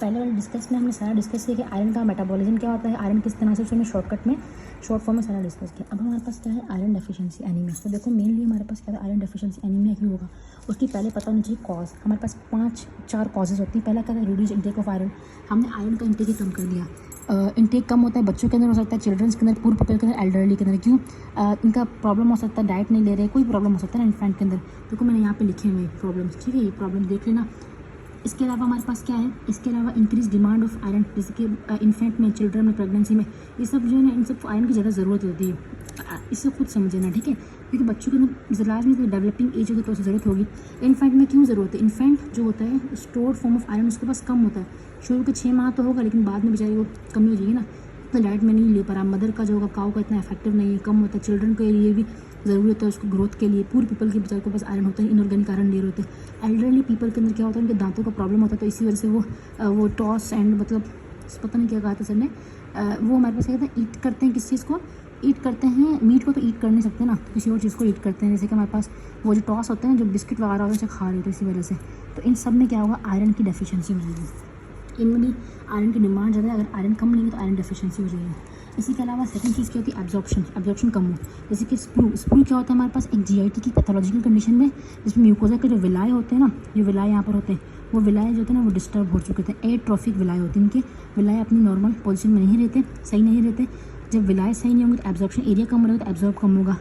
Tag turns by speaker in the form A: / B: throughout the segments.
A: पहले वाले डिस्कस में हमने सारा डिस्कस किया कि आयरन का मेटाबॉलिज्म क्या होता है, आयरन किस तरह से, उसमें शॉर्टकट में शॉर्ट फॉर्म में सारा डिस्कस किया। अब हमारे पास क्या है, आयरन डेफिशिएंसी एनीमिया। तो देखो मेनली हमारे पास क्या है, आयरन डेफिशिएंसी एनीमिया क्यों होगा उसकी पहले पता होनी चाहिए कॉज। हमारे पास 5-4 कॉजेज होती हैं। पहला क्या है, रिड्यूस इंटेक ऑफ आयरन। हमने आयरन का इंटेक ही कम कर दिया। इंटेक कम होता है बच्चों के अंदर, हो सकता है चिल्ड्रंस के अंदर, पूर्व पीपल के अंदर, एल्डरली के अंदर। क्यों? इनका प्रॉब्लम हो सकता है, डाइट नहीं ले रहे, कोई प्रॉब्लम हो सकता है ना इन्फेंट के अंदर। देखो मैंने यहाँ पे लिखे हुए प्रॉब्लम्स, ठीक है, ये प्रॉब्लम देख लेना। इसके अलावा हमारे पास क्या है, इसके अलावा इंक्रीज डिमांड ऑफ आयरन, जैसे कि इन्फेंट में, चिल्ड्रन में, प्रेगनेंसी में, ये सब जो है ना, इन सब आयरन की ज़्यादा ज़रूरत होती है। इससे खुद समझना, ठीक है, क्योंकि बच्चों के अंदर लास्ट में डेवलपिंग एज होगी तो उसे ज़रूरत होगी। इन्फेंट में क्यों ज़रूरत है? इन्फेंट जो होता है स्टोर्ड फॉर्म ऑफ आयरन उसके पास कम होता है। शुरू के 6 माह तो होगा, लेकिन बाद में बेचारी वो कमी हो जाएगी ना, तो डाइट में नहीं ले पा रहा। मदर का जो होगा काऊ का इतना इफेक्टिव नहीं है, कम होता है। चिल्ड्रन के लिए भी ज़रूरी होता है उसको ग्रोथ के लिए। पूरे पीपल के बेचारे के पास आयरन होता है, इनऑर्गेनिक आयरन ले रहे होते हैं। एल्डरली पीपल के अंदर क्या होता है, उनके दांतों का प्रॉब्लम होता है, तो इसी वजह से वो टॉस एंड मतलब पता नहीं क्या कहा था सर ने, वो हमारे पास क्या कहते हैं, ईट करते हैं। किस चीज़ को ईट करते हैं? मीट को तो ईट कर नहीं सकते ना, तो किसी और चीज़ को ईट करते हैं। जैसे कि हमारे पास वो जो टॉस होते हैं, जो बिस्किट वगैरह होते हैं, उसे खा रहे थे इसी वजह से। तो इन सब में क्या होगा, आयरन की डेफिशिएंसी हो जाएगी। इनमें भी आयरन की डिमांड ज़्यादा है, अगर आयरन कम लेंगे तो आयरन डेफिशिएंसी हो जाएगी। इसी के अलावा सेकंड चीज़ क्या होती है, एब्जॉर्प्शन कम हो। जैसे कि स्प्रू क्या होता है हमारे पास, एक जीआईटी की पैथोलॉजिकल कंडीशन में, जिसमें म्यूकोजा के जो विलाय होते हैं ना, जो विलाय यहाँ पर होते हैं, वो विलाय जो होते हैं ना, वो डिस्टर्ब हो चुके थे। एट्रोफिक विलाय होते हैं, इनके विलाय अपनी नॉर्मल पोजीशन में नहीं रहते, सही नहीं रहते। जब विलाय सही नहीं होंगे तो एब्जॉर्प्शन एरिया कम रहेगा, तो एब्जॉर्ब कम होगा।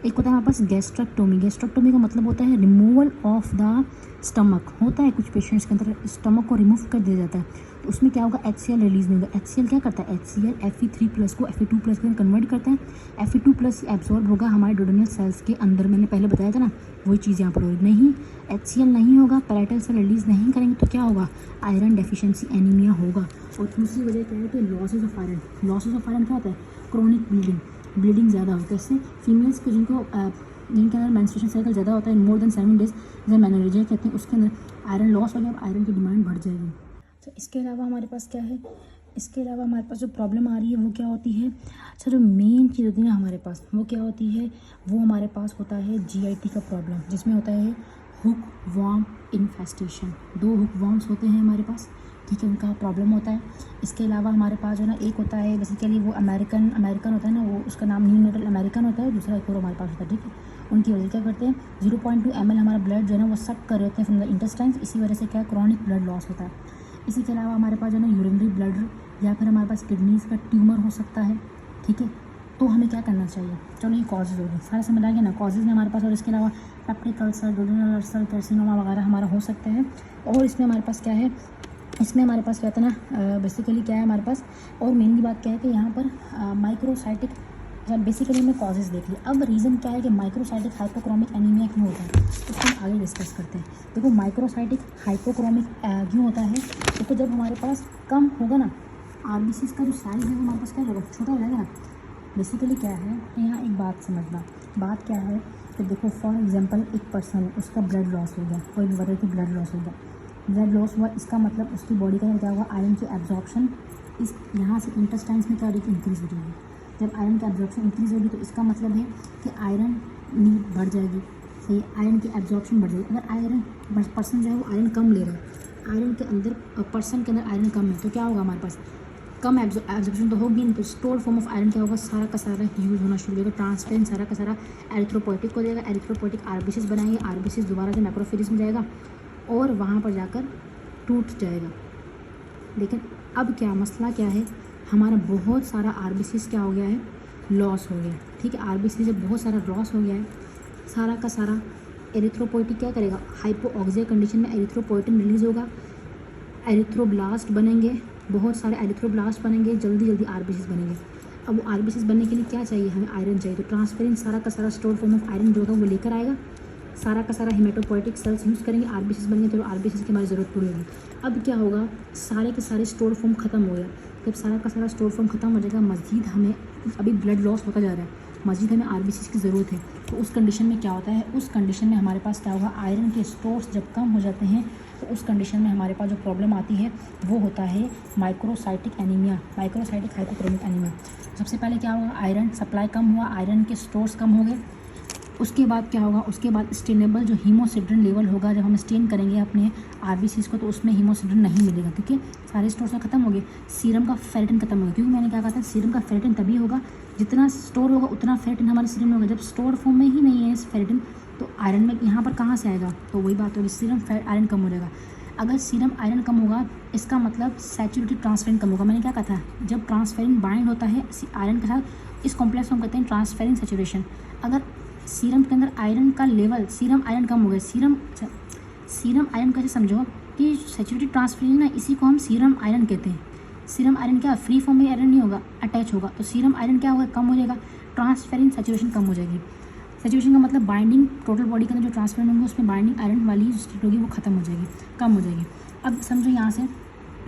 A: एक होता है हमारे पास गैस्ट्रेक्टोमी। गैस्ट्रेक्टोमी का मतलब होता है रिमूवल ऑफ द स्टमक। होता है कुछ पेशेंट्स के अंदर स्टमक को रिमूव कर दिया जाता है, तो उसमें क्या होगा, HCl रिलीज नहीं होगा। HCl क्या करता है, HCl Fe3+ को Fe2+ में कन्वर्ट करता है। Fe2+ एब्जॉर्ब होगा हमारे डोडेनल सेल्स के अंदर, मैंने पहले बताया था ना, वही चीज़ यहाँ पर होगी। नहीं, HCl नहीं होगा, पैराइटल सेल रिलीज नहीं करेंगे, तो क्या होगा, आयरन डेफिशिएंसी एनीमिया होगा। और दूसरी वजह क्या है कि losses of iron. Losses of iron क्या होता है, क्रोनिक ब्लीडिंग ज़्यादा होता है। इससे फीमेल्स को जिनके अंदर मेंस्ट्रुएशन साइकिल ज़्यादा होता है, मोर देन 7 डेज, जैसे मेनोरेजिया कहते हैं, उसके अंदर आयरन लॉस हो गया, आयरन की डिमांड बढ़ जाएगी। तो इसके अलावा हमारे पास क्या है, इसके अलावा हमारे पास जो प्रॉब्लम आ रही है वो क्या होती है, अच्छा जो मेन चीज़ होती है ना हमारे पास, वो क्या होती है, वो हमारे पास होता है GIT का प्रॉब्लम, जिसमें होता है hook warm infestation. 2 hook worms होते हैं हमारे पास, ठीक है, उनका प्रॉब्लम होता है। इसके अलावा हमारे पास जो ना एक होता है बेसिकली वो अमेरिकन होता है ना, वो उसका नाम न्यूनेटल अमेरिकन होता है, दूसरा एक और हमारे पास होता है, ठीक है। उनकी वजह क्या करते हैं, 0.2 ml हमारा ब्लड जो है ना वो सक कर रहे होते हैं फ्रॉम द इंटेस्टाइन्स, इसी वजह से क्या है, क्रॉनिक ब्लड लॉस होता है। इसी के अलावा हमारे पास जो है ना यूरिनरी ब्लडर, या फिर हमारे पास किडनीज का ट्यूमर हो सकता है, ठीक है। तो हमें क्या करना चाहिए, चलो ये कॉजेज़ हो गए, सारा समझ आ गया ना, कॉजेज़ ने हमारे पास। और इसके अलावा पेप्टिक अल्सर, डोडेनल अल्सर, कार्सिनोमा वगैरह हमारा हो सकता है। और इसमें हमारे पास क्या है, इसमें हमारे पास क्या होता है ना, बेसिकली क्या है हमारे पास, और मेनली बात क्या है कि यहाँ पर माइक्रोसाइटिक, जब बेसिकली हमने कॉजेज़ देख लिया, अब रीज़न क्या है कि माइक्रोसाइटिक हाइपोक्रोमिक एनीमिया क्यों होता है, उसको हम आगे डिस्कस करते हैं। देखो माइक्रोसाइटिक हाइपोक्रोमिक क्यों होता है, तो जब हमारे पास कम होगा ना, RBCs का जो साइज़ है वो हमारे पास क्या होगा, छोटा हो जाएगा ना। बेसिकली क्या है, यहाँ एक बात समझना, बात क्या है कि देखो फॉर एग्जांपल एक पर्सन, उसका ब्लड लॉस हो गया, कोई भी वजह की ब्लड लॉस हो गया, ब्लड लॉस हुआ, इसका मतलब उसकी बॉडी का क्या होगा, आयरन की एब्जॉर्प्शन इस यहाँ से इंटेस्टाइन्स में क्या हो रही है, इंक्रीज़ हो जाएगी। जब आयरन की एब्जॉर्प्शन इंक्रीज़ होगी तो इसका मतलब है कि आयरन नीड बढ़ जाएगी, सही, आयरन की एब्जॉर्प्शन बढ़ जाएगी। अगर आयरन पर्सन जो है वो आयरन कम ले रहा है, आयरन के अंदर पर्सन के अंदर आयरन कम है, तो क्या होगा हमारे पास, कम एब्जॉर्प्शन तो होगी नहीं, तो स्टोर्ड फॉर्म ऑफ आयरन क्या होगा, सारा का सारा यूज़ होना शुरू हो जाएगा, ट्रांसपेरेंट सारा का सारा एरिथ्रोपोइटिक हो जाएगा। एरिथ्रोपोइटिक RBCs बनाएंगे, RBCs दोबारा से मैक्रोफेजेस में जाएगा और वहाँ पर जाकर टूट जाएगा। लेकिन अब क्या मसला क्या है, हमारा बहुत सारा RBCs क्या हो गया है, लॉस हो गया, ठीक है। RBCs जब बहुत सारा लॉस हो गया है, सारा का सारा एरिथ्रोपोइटिक क्या करेगा, हाइपोऑक्सिया कंडीशन में एरिथ्रोपोइटिन रिलीज़ होगा, एरिथ्रोब्लास्ट बनेंगे, बहुत सारे एरिथ्रोब्लास्ट बनेंगे, जल्दी RBCs बनेंगे। अब वो RBCs बनने के लिए क्या चाहिए, हमें आयरन चाहिए, तो ट्रांसपेरेंट सारा का सारा स्टोर फॉर्म ऑफ आयरन जो होगा वो लेकर आएगा, सारा का सारा हेमेटोपोइटिक सेल्स यूज़ करेंगे, RBCs बनेंगे, तो RBCs की हमारी ज़रूरत पूरी होगी। अब क्या होगा, सारे के सारे स्टोर फॉर्म ख़त्म हो गया। जब सारा का सारा स्टोर फॉर्म ख़त्म हो जाएगा, मज़ीद हमें अभी ब्लड लॉस होता जा रहा है, मज़ीद हमें RBCs की ज़रूरत है। तो उस कंडीशन में क्या होता है, उस कंडीशन में हमारे पास क्या होगा, आयरन के स्टोर्स जब कम हो जाते हैं, तो उस कंडीशन में हमारे पास जो प्रॉब्लम आती है वो होता है microcytic anaemia, microcytic hypochromic anaemia. सबसे पहले क्या होगा, आयरन सप्लाई कम हुआ, आयरन के स्टोर्स कम हो गए, उसके बाद क्या होगा, उसके बाद स्टेनेबल जो हीमोसिड्रिन लेवल होगा, जब हम स्टेन करेंगे अपने आरबीसीज को तो उसमें हीमोसिड्रिन नहीं मिलेगा क्योंकि सारे स्टोर से ख़त्म हो गए। सीरम का फेरेटिन खत्म हो गया, क्योंकि मैंने क्या कहा था सीरम का फेरेटिन तभी होगा जितना स्टोर होगा उतना फेरेटिन हमारे सीरम में होगा। जब स्टोर फॉर्म में ही नहीं है इस फेरेटिन तो आयरन में यहाँ पर कहाँ से आएगा, तो वही बात होगी, सीरम आयरन कम हो जाएगा। अगर सीरम आयरन कम होगा इसका मतलब सैचुरेटेड ट्रांसफेरिन कम होगा। मैंने क्या कहा था, जब ट्रांसफेरिन बाइंड होता है आयरन के साथ इस कॉम्प्लेक्स को हम कहते हैं ट्रांसफेरिन सैचुरेशन। अगर सीरम के अंदर आयरन का लेवल, सीरम आयरन कम हो गया, सीरम आयरन कैसे समझो कि सैचुरेटेड ट्रांसफेरिन ना, इसी को हम सीरम आयरन कहते हैं। सीरम आयरन क्या फ्री फॉर्म में आयरन नहीं होगा, अटैच होगा, तो सीरम आयरन क्या होगा, कम हो जाएगा, ट्रांसफेरिन सैचुरेशन कम हो जाएगी। सैचुरेशन का मतलब बाइंडिंग, टोटल बॉडी के अंदर जो ट्रांसफेरिन होंगे उसमें बाइंडिंग आयरन वाली जो स्टेट होगी वो खत्म हो जाएगी, कम हो जाएगी। अब समझो यहाँ से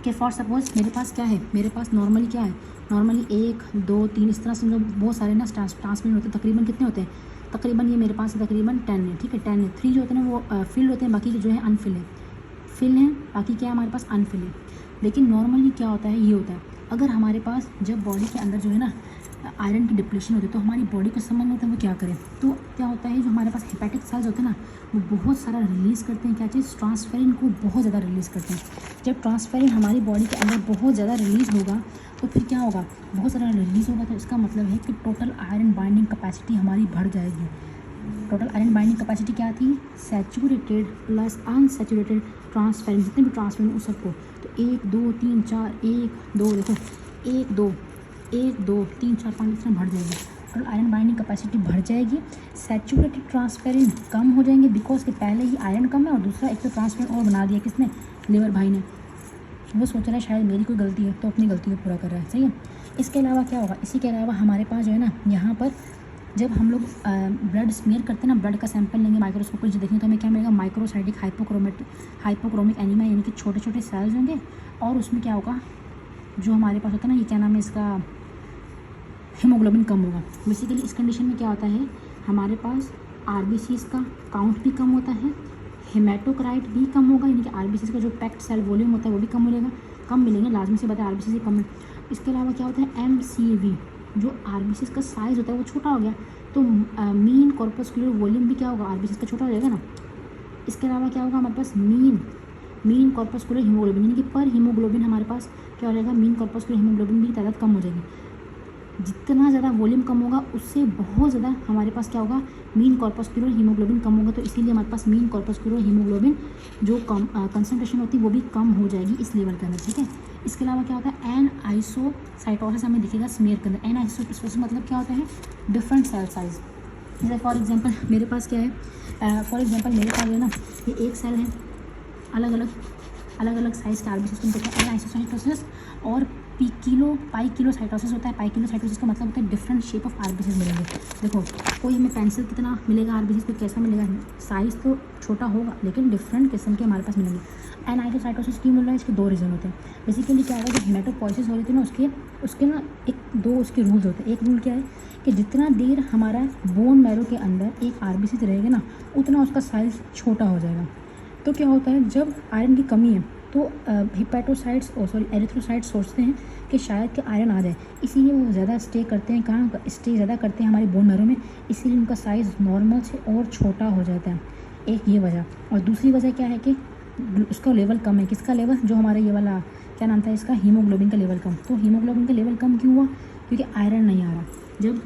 A: कि फॉर सपोज मेरे पास क्या है, मेरे पास नॉर्मली क्या है, नॉर्मली 1 2 3 इस तरह समझो बहुत सारे ना ट्रांसफेरिन होते हैं। तकरीबन कितने होते हैं, तकरीबन ये मेरे पास तकरीबन 10 है, ठीक है 10 है। 3 जो होते हैं ना वो फिल्ड होते हैं, बाकी के जो है अनफिल है, फिल है, बाकी क्या है हमारे पास अनफिल है। लेकिन नॉर्मली क्या होता है, ये होता है अगर हमारे पास जब बॉडी के अंदर जो है ना आयरन की डिप्लेशन होती है तो हमारी बॉडी को समझ में आता है वो क्या करें। तो क्या होता है, जो हमारे पास हेपेटिक सेल्स होते हैं ना वो बहुत सारा रिलीज़ करते हैं, क्या चीज़, ट्रांसफेरिन को बहुत ज़्यादा रिलीज़ करते हैं। जब ट्रांसफेरिन हमारी बॉडी के अंदर बहुत ज़्यादा रिलीज़ होगा तो फिर क्या होगा, बहुत सारा रिलीज़ होगा तो इसका मतलब है कि टोटल आयरन बाइंडिंग कैपेसिटी हमारी बढ़ जाएगी। टोटल आयरन बाइंडिंग कैपेसिटी क्या थी, सैचुरेटेड प्लस अनसैचुरेटेड ट्रांसफेरिन, जितने भी ट्रांसफेरिन उस सबको, तो 1 2 3 4 1 2 देखो 1 2 1 2 3 4 5 इतना बढ़ जाएगी। टोटल आयरन बाइंडिंग कैपेसिटी बढ़ जाएगी, सैचुरेटेड ट्रांसफेरिन कम हो जाएंगे बिकॉज के पहले ही आयरन कम है और दूसरा एक तो ट्रांसफेरिन और बना दिया किसने, लिवर भाई ने। वो सोच रहा है शायद मेरी कोई गलती है तो अपनी गलती को पूरा कर रहा है, सही है। इसके अलावा क्या होगा, इसी के अलावा हमारे पास जो है ना यहाँ पर जब हम लोग ब्लड स्मेयर करते हैं ना, ब्लड का सैंपल लेंगे माइक्रोस्कोप पर देखेंगे तो हमें क्या मिलेगा, माइक्रोसाइटिक हाइपोक्रोमिक एनीमिया, यानी कि छोटे छोटे सेल्स होंगे और उसमें क्या होगा, जो हमारे पास होता है ना, ये क्या नाम है इसका, हीमोग्लोबिन कम होगा। बेसिकली इस कंडीशन में क्या होता है, हमारे पास आरबीसीज का काउंट भी कम होता है, हेमाटोक्राइट भी कम होगा, यानी कि आरबीसीज का जो पैक्ड सेल वॉल्यूम होता है वो भी कम मिलेगा, कम मिलेंगे, लाजमी से बताया आरबीसी से कम है। इसके अलावा क्या होता है, एमसीवी, जो आरबीसीज का साइज़ होता है वो छोटा हो गया तो मीन कॉर्पस्कुलर वॉल्यूम भी क्या होगा, आरबीसीज का छोटा हो जाएगा ना। इसके अलावा क्या होगा, हमारे पास मीन कॉर्पस्कुलर हीमोग्लोबिन, यानी कि पर हीमोग्लोबिन हमारे पास क्या हो जाएगा, मीन कॉर्पस्कुलर हीमोग्लोबिन की तादाद कम हो जाएगी। जितना ज़्यादा वॉल्यूम कम होगा उससे बहुत ज़्यादा हमारे पास क्या होगा, मीन कॉर्पस्कुलर हीमोग्लोबिन कम होगा, तो इसीलिए हमारे पास मीन कॉर्पस्कुलर हीमोग्लोबिन जो कम कंसनट्रेशन होती है वो भी कम हो जाएगी इस लेवल के अंदर, ठीक है। इसके अलावा क्या होता है, एन आइसोसाइटोसिस हमें दिखेगा स्मेयर के अंदर। एन आइसोसाइटोसिस मतलब क्या होता है, डिफरेंट सेल साइज। जैसे फॉर एग्जांपल मेरे पास क्या है, मेरे पास है ना ये एक सेल है, अलग अलग साइज़ के आरबीसी को कहते हैं एन आइसोसाइटोसिस, और पाई किलो साइटोसिस होता है। पाई किलो साइटोसिस का मतलब होता है डिफरेंट शेप ऑफ आरबीसीज मिलेंगे। देखो कोई हमें पेंसिल कितना मिलेगा, आरबीसीज को कैसा मिलेगा, साइज़ तो छोटा होगा लेकिन डिफरेंट किस्म के हमारे पास मिलेंगे। एन आइसोसाइटोसिस क्यों मिल रहा है, इसके 2 रीज़न होते हैं। बेसिकली क्या होगा, जो हेमाटोपोइसिस हो रही थी ना उसके ना दो उसके रूल्स होते हैं। एक रूल क्या है कि जितना देर हमारा बोन मैरो के अंदर एक आरबीसी रहेगा ना उतना उसका साइज़ छोटा हो जाएगा। तो क्या होता है, जब आयरन की कमी है तो एरिथ्रोसाइट्स सोचते हैं कि शायद कि आयरन आ जाए, इसीलिए वो ज़्यादा स्टे करते हैं, कहाँ स्टे ज़्यादा करते हैं, हमारे बोन मैरो में, इसीलिए उनका साइज़ नॉर्मल से और छोटा हो जाता है। एक ये वजह, और दूसरी वजह क्या है कि उसका लेवल कम है। किसका लेवल, जो हमारा ये वाला क्या नाम था इसका, हीमोग्लोबिन का लेवल कम। तो हीमोग्लोबिन का लेवल कम क्यों हुआ, क्योंकि आयरन नहीं आ रहा। जब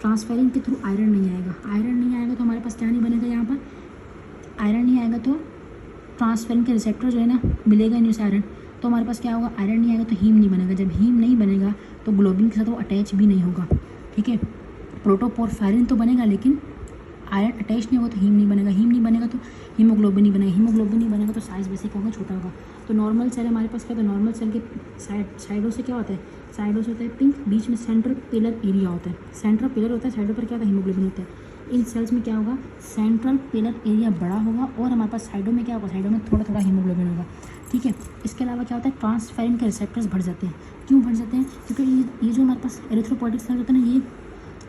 A: ट्रांसफेरिन के थ्रू आयरन नहीं आएगा तो हमारे पास क्या नहीं बनेगा, यहाँ पर आयरन नहीं आएगा तो ट्रांसफेरिन के रिसेप्टर जो है ना मिलेगा नहीं उसे आयरन, तो हमारे पास क्या होगा, आयरन नहीं आएगा तो हीम नहीं बनेगा। जब हीम नहीं बनेगा तो ग्लोबिन के साथ वो अटैच भी नहीं होगा, ठीक है। प्रोटोपोरफायरिन तो बनेगा लेकिन आयरन अटैच नहीं होगा तो हीम नहीं बनेगा, हीम नहीं बनेगा तो हीमोग्लोबिन नहीं बनेगा, हीमोग्लोबिन नहीं बनेगा तो साइज़ बेसिक होगा, छोटा होगा। तो नॉर्मल सेल हमारे पास क्या होता है, नॉर्मल सेल के साइडों से क्या होता है, साइडों से होता है पिंक, बीच में सेंट्रल पिलर एरिया होता है, सेंट्रल पिलर होता है, साइडों पर क्या होता है, हीमोग्लोबिन होता है। इन सेल्स में क्या होगा, सेंट्रल पिलर एरिया बड़ा होगा और हमारे पास साइडों में क्या होगा, साइडों में थोड़ा थोड़ा हीमोग्लोबिन होगा, ठीक है। इसके अलावा क्या होता है, ट्रांसफेरिन के रिसेप्टर्स बढ़ जाते हैं। क्यों बढ़ जाते हैं, क्योंकि ये जो हमारे पास एरिथ्रोपोइटिक सेल होते हैं ना, ये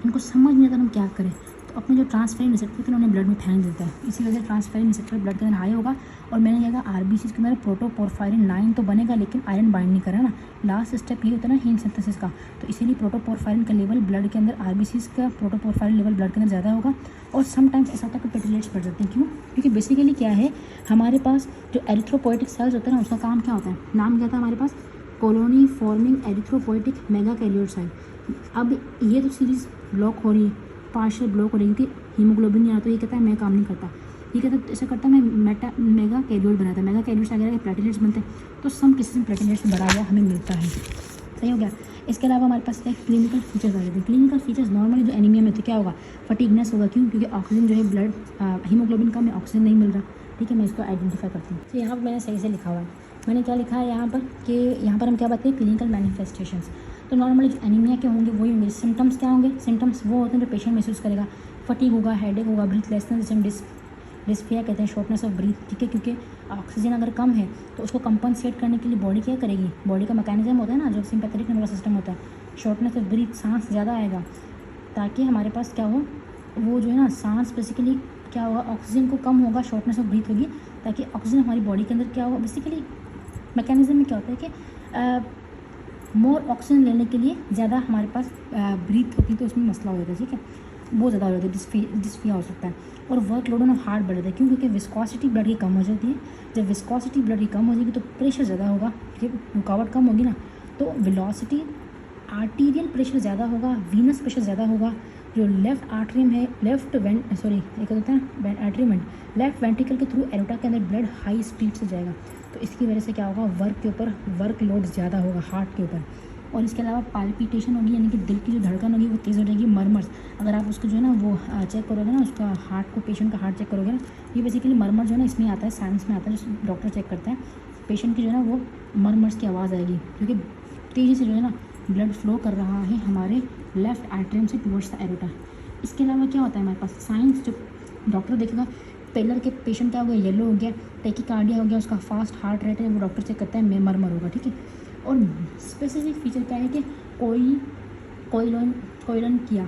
A: इनको समझ नहीं आता हम क्या करें, तो अपने जो ट्रांसफेरेंट रिसेप्टर थे उन्होंने ब्लड में फेंक देता है, इसी वजह से ट्रांसफेरेंट रिसेप्टर ब्लड के अंदर हाई होगा और मैंने क्या कहा आरबीसी के अंदर प्रोटोपोरफायरिन 9 तो बनेगा लेकिन आयरन बाइंड नहीं करा ना। लास्ट स्टेप ये होता है ना हीम सिंथेसिस का, तो इसीलिए प्रोटोपोरफायरिन का लेवल ब्लड के अंदर आरबीसी का प्रोटोपोरफायरिन लेवल ब्लड के अंदर ज़्यादा होगा। और समटाइम्स ऐसा होता है कि प्लेटलेट्स बढ़ जाते हैं। क्यों? क्योंकि बेसिकली क्या है हमारे पास जो एरिथ्रोपोइटिक सेल्स होते हैं ना उसका काम क्या होता है, नाम क्या था हमारे पास, कॉलोनी फॉर्मिंग एरिथ्रोपोइटिक मेगा कैरियोइड सेल। अब ये तो सीरीज ब्लॉक हो रही है, पार्शियल ब्लॉक हो रही है क्योंकि हीमोग्लोबिन नहीं आता, तो ये कहता है मैं काम नहीं करता, ये कहता है ऐसा करता है मैं मेगा कैरियोइड बनाता है, मेगा कैरियोइड से आगे प्लेटलेट्स बनते हैं, तो सम किसी में प्लेटलेट्स बढ़ा हुआ हमें मिलता है। सही हो गया। इसके अलावा हमारे पास क्या क्लिनिकल फीचर्स आ जाते हैं। क्लिनिकल फीचर्स नॉर्मली जो एनीमिया में तो क्या होगा, फटीगनेस होगा। क्यों? क्योंकि ऑक्सीजन जो है ब्लड हीमोग्लोबिन का में ऑक्सीजन नहीं मिल रहा। ठीक है, मैं इसको आइडेंटिफाई करती हूँ। तो यहाँ पर मैंने सही से लिखा हुआ है, मैंने क्या लिखा है यहाँ पर कि यहाँ पर हम क्या बात करें क्लिनिकल मैनिफेस्टेशंस। तो नॉर्मली जो एनीमिया के होंगे वही होंगे। सिम्टम्स क्या होंगे? सिम्टम्स वो होते हैं जो पेशेंट महसूस करेगा, फटीग होगा, हेडेक होगा, ब्रीथलेसनेस, जिसे हम डिस्फिया कहते हैं, शॉर्टनेस ऑफ ब्रीथ। ठीक है, क्योंकि ऑक्सीजन अगर कम है तो उसको कंपनसेट करने के लिए बॉडी क्या करेगी, बॉडी का मैकेनिज्म होता है ना जो सिंपैथेटिक नर्वस सिस्टम होता है, शॉर्टनेस ऑफ ब्रीथ, सांस ज़्यादा आएगा ताकि हमारे पास क्या हो, वो जो है ना सांस बेसिकली क्या होगा, ऑक्सीजन को कम होगा, शॉर्टनेस ऑफ ब्रीथ होगी ताकि ऑक्सीजन हमारी बॉडी के अंदर क्या होगा, बेसिकली मैकेनिज्म में क्या होता है कि मोर ऑक्सीजन लेने के लिए ज़्यादा हमारे पास ब्रीथ होती है, तो उसमें मसला हो जाता है। ठीक है, बहुत ज़्यादा हो जाता है, डिस्फिया हो सकता है। और वर्कलोड ऑन हार्ट बढ़ जाता है। क्यों? क्योंकि विस्कोसिटी ब्लड की कम हो जाती है। जब विस्कोसिटी ब्लड की कम हो जाएगी तो प्रेशर ज़्यादा होगा, रुकावट कम होगी ना, तो वेलोसिटी आर्टीरियल प्रेशर ज़्यादा होगा, वीनस प्रेशर ज़्यादा होगा। जो लेफ्ट आर्टरियम है, एक होता है आर्टरियम, लेफ्ट वेंट्रिकल के थ्रू एरोटा के अंदर ब्लड हाई स्पीड से जाएगा, तो इसकी वजह से क्या होगा, वर्क के ऊपर वर्कलोड ज़्यादा होगा हार्ट के ऊपर। और इसके अलावा पाल्पिटेशन होगी, यानी कि दिल की जो धड़कन होगी वो तेज़ हो जाएगी। मरमर्स, अगर आप उसको जो है ना वो चेक करोगे ना, उसका हार्ट को, पेशेंट का हार्ट चेक करोगे ना, ये बेसिकली मरमर जो है ना इसमें आता है, साइंस में आता है, जो डॉक्टर चेक करता है पेशेंट की जो है ना वो मरमर्स की आवाज़ आएगी, क्योंकि तेज़ी से जो है ना ब्लड फ्लो कर रहा है हमारे लेफ्ट आर्टरियम से टुवर्ड्स द एरोटा। इसके अलावा क्या होता है हमारे पास साइंस, जो डॉक्टर देखेगा पेलर के पेशेंट क्या हो गया, येलो हो गया, टेकिकार्डिया हो गया, उसका फास्ट हार्ट रेट है, वो डॉक्टर चेक करता है मरमर होगा। ठीक है, और स्पेसिफिक फीचर क्या है कि कोइलनकिया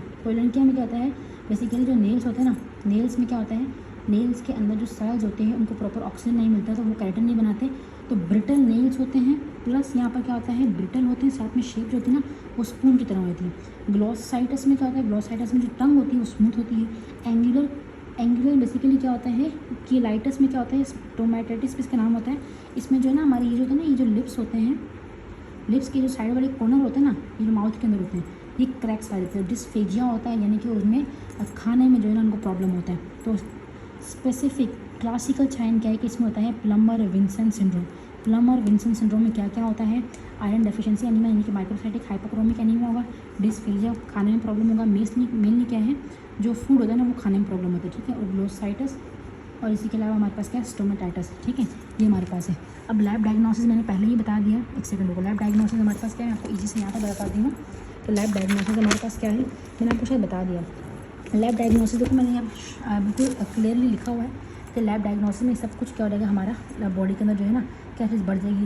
A: में क्या होता है, बेसिकली जो नेल्स होते हैं ना, नेल्स में क्या होता है, नेल्स के अंदर जो सेल्स होते हैं उनको प्रॉपर ऑक्सीजन नहीं मिलता तो वो केराटिन नहीं बनाते, तो ब्रिटल नेल्स होते हैं। प्लस यहाँ पर क्या होता है, ब्रिटल होते हैं, साथ में शेप जो होती है ना वो स्पून की तरह होती है। ग्लॉसाइटस में क्या होता है, ग्लॉसाइटस में जो टंग होती है वो स्मूथ होती है। एंगुलर बेसिकली क्या होता है, कीलाइटस में क्या होता है, स्टोमेटाइटिस इसका नाम होता है, इसमें जो है ना हमारी ये जो होता है ना, ये जो लिप्स होते हैं, लिप्स के जो साइड वाले कॉर्नर होते हैं ना, ये जो माउथ के अंदर होते हैं, ये क्रैक्स आ जाते हैं। डिस्फेजिया होता है, यानी कि उसमें खाने में जो है ना उनको प्रॉब्लम होता है। तो स्पेसिफिक क्लासिकल साइन क्या है कि इसमें होता है Plummer Vinson syndrome. Plummer Vinson syndrome में क्या क्या होता है, आयरन डेफिशिएंसी एनीमिया, यानी कि माइक्रोसाइटिक हाइपोक्रोमिक एनीमिया होगा, डिस्फेजिया, खाने में प्रॉब्लम होगा, मेनली क्या है जो फूड होता है ना वो खाने में प्रॉब्लम होता है। ठीक है, और ग्लोसाइटस, और इसी के अलावा हमारे पास क्या है, स्टोमेटाइटिस। ठीक है, ये हमारे पास है। अब लैब डायग्नोसिस मैंने पहले ही बता दिया, एक सेकंड को। लैब डायग्नोसिस हमारे पास क्या है, आपको इजी से यहाँ पर बता दी हूँ। तो लैब डायग्नोसिस हमारे पास क्या है, मैंने आपको शायद बता दिया। लैब डायग्नोसिस देखो मैंने यहाँ बिल्कुल क्लियरली लिखा हुआ है कि लैब डायग्नोसिस में सब कुछ क्या हो जाएगा, हमारा बॉडी के अंदर जो है ना क्या चीज़ बढ़ जाएगी,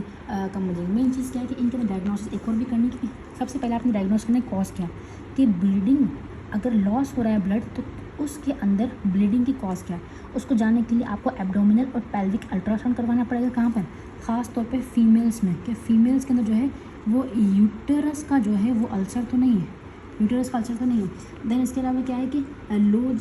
A: कम हो जाएगी। मेन चीज़ क्या है कि इनके अंदर डायग्नोसिस एक और भी करनी की, सबसे पहले आपने डायग्नोस करना है कॉज क्या, कि ब्लीडिंग अगर लॉस हो रहा है ब्लड तो उसके अंदर ब्लीडिंग की कॉज क्या है, उसको जानने के लिए आपको एब्डोमिनल और पेल्विक अल्ट्रासाउंड करवाना पड़ेगा। कहाँ पर, ख़ास तौर पे फीमेल्स में, कि फीमेल्स के अंदर जो है वो यूटेरस का जो है वो अल्सर तो नहीं है, यूटेरस का अल्सर तो नहीं है। देन इसके अलावा क्या है कि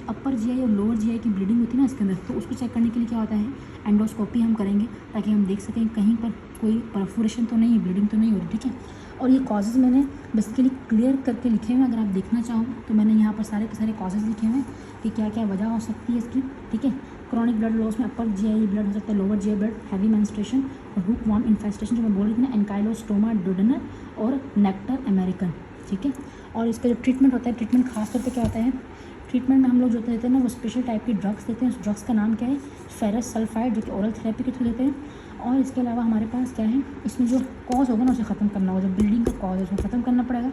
A: अपर जीआई और लोअर जीआई की ब्लीडिंग होती है ना इसके अंदर, तो उसको चेक करने के लिए क्या होता है, एंडोस्कोपी हम करेंगे ताकि हम देख सकें कहीं पर कोई परफोरेशन तो नहीं है, ब्लीडिंग तो नहीं हो रही। ठीक है, और ये कॉजेज़ मैंने बेसिकली क्लियर करके लिखे हुए हैं, अगर आप देखना चाहो तो मैंने यहाँ पर सारे के सारे कॉजेज़ लिखे हुए हैं कि क्या क्या वजह हो सकती है इसकी। ठीक है, क्रॉनिक ब्लड लॉस में अपर जीआई ब्लड हो सकता है, lower GI blood, heavy menstruation और हुक वॉर्म इन्फेस्टेशन जो मैं बोल रही थी ना, एनकाइलोस्टोमा डोडेनल और नेक्टर अमेरिकन। ठीक है, और इसका जो ट्रीटमेंट होता है, ट्रीटमेंट खास तौर पे क्या होता है, ट्रीटमेंट में हम लोग जो देते हैं ना वो स्पेशल टाइप की ड्रग्स देते हैं। उस ड्रग्स का नाम क्या है, फेरस सल्फाइड, जो कि ओरल थेरेपी के थ्रू देते हैं। और इसके अलावा हमारे पास क्या है, इसमें जो कॉज होगा ना उसे ख़त्म करना होगा, जो ब्लीडिंग का कॉज है उसको ख़त्म करना पड़ेगा।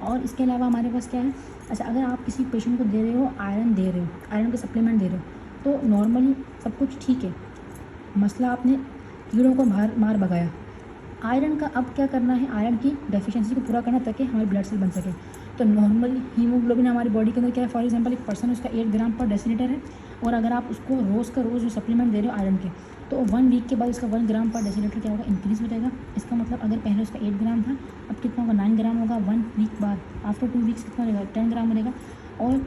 A: और इसके अलावा हमारे पास क्या है, अच्छा अगर आप किसी पेशेंट को दे रहे हो आयरन दे रहे हो, आयरन के सप्लीमेंट दे रहे हो, तो नॉर्मली सब कुछ ठीक है, मसला आपने कीड़ों को मार भगाया। आयरन का अब क्या करना है, आयरन की डेफिशिएंसी को पूरा करना ताकि हमारे ब्लड सेल बन सके। तो नॉर्मल हीमोग्लोबिन हमारी बॉडी के अंदर क्या है, फॉर एग्जांपल एक पर्सन उसका 8 ग्राम पर डेसीलीटर है, और अगर आप उसको रोज़ का रोज़ जो सप्लीमेंट दे रहे हो आयरन के, तो 1 वीक के बाद उसका 1 ग्राम पर डेसीलीटर क्या होगा, इंक्रीज़ हो जाएगा। इसका मतलब अगर पहले उसका 8 ग्राम था, अब कितना होगा, 9 ग्राम होगा। 1 वीक बाद आफ्टर 2 वीक्स कितना रहेगा, 10 ग्राम रहेगा। और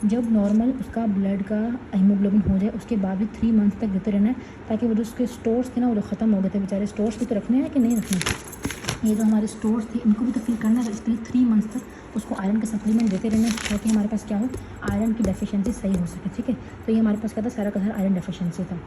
A: जब नॉर्मल उसका ब्लड का हीमोग्लोबिन हो जाए उसके बाद भी 3 मंथ तक देते रहना है, ताकि वो जो उसके स्टोर्स थे ना वो ख़त्म हो गए थे बेचारे, स्टोर्स भी तो रखने हैं कि नहीं रखने, ये जो हमारे स्टोर्स थे इनको भी तो फिल करना है। तो इसके लिए 3 मंथ्स तक उसको आयरन के सप्लीमेंट देते रहने, ताकि हमारे पास क्या हो, आयरन की डेफिशिएंसी सही हो सके। ठीक है, तो ये हमारे पास क्या था, सारा का सारा आयरन डेफिशिएंसी था।